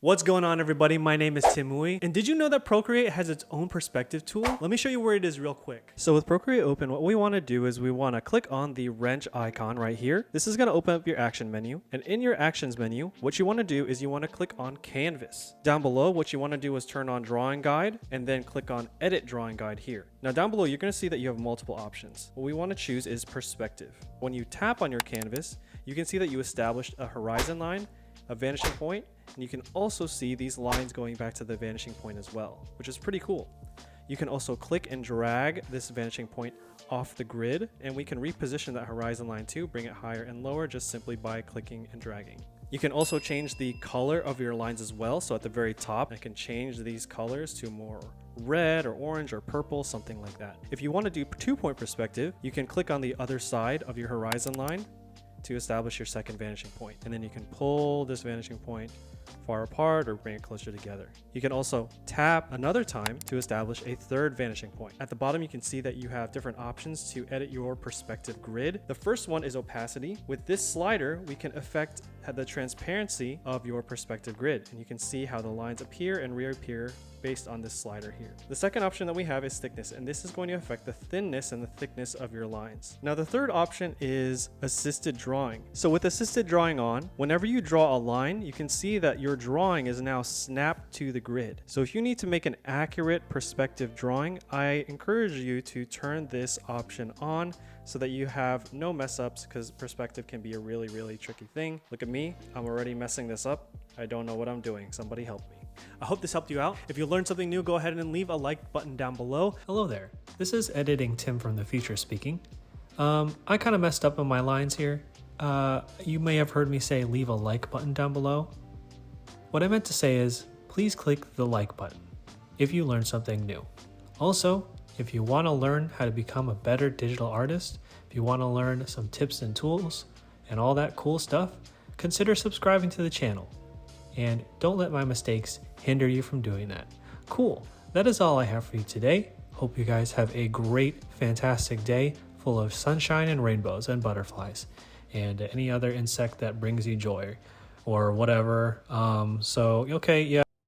What's going on, everybody? My name is Tim Mui, and did you know that Procreate has its own perspective tool? Let me show you where it is real quick. So with Procreate open, what we want to do is we want to click on the wrench icon right here. This is going to open up your action menu, and in your actions menu, what you want to do is you want to click on canvas. Down below, what you want to do is turn on drawing guide and then click on edit drawing guide here. Now down below, you're going to see that you have multiple options. What we want to choose is perspective. When you tap on your canvas, you can see that you established a horizon line, a vanishing point, and you can also see these lines going back to the vanishing point as well, which is pretty cool. You can also click and drag this vanishing point off the grid, and we can reposition that horizon line too, bring it higher and lower just simply by clicking and dragging. You can also change the color of your lines as well. So at the very top, I can change these colors to more red or orange or purple, something like that. If you want to do 2-point perspective, you can click on the other side of your horizon line to establish your second vanishing point. And then you can pull this vanishing point far apart or bring it closer together. You can also tap another time to establish a third vanishing point. At the bottom, you can see that you have different options to edit your perspective grid. The first one is opacity. With this slider, we can affect the transparency of your perspective grid, and you can see how the lines appear and reappear based on this slider here. The second option that we have is thickness, and this is going to affect the thinness and the thickness of your lines. Now the third option is assisted drawing. So with assisted drawing on, whenever you draw a line, you can see that your drawing is now snapped to the grid. So if you need to make an accurate perspective drawing, I encourage you to turn this option on so that you have no mess ups, because perspective can be a really tricky thing. Look at me, I'm already messing this up. I don't know what I'm doing. Somebody help me. I hope this helped you out. If you learned something new, go ahead and leave a like button down below. Hello there, this is Editing Tim from the future speaking. I kind of messed up on my lines here. You may have heard me say leave a like button down below. What I meant to say is, please click the like button if you learned something new. Also, if you want to learn how to become a better digital artist, if you want to learn some tips and tools and all that cool stuff, consider subscribing to the channel. And don't let my mistakes hinder you from doing that. Cool, that is all I have for you today. Hope you guys have a great, fantastic day full of sunshine and rainbows and butterflies and any other insect that brings you joy or whatever. Okay, yeah.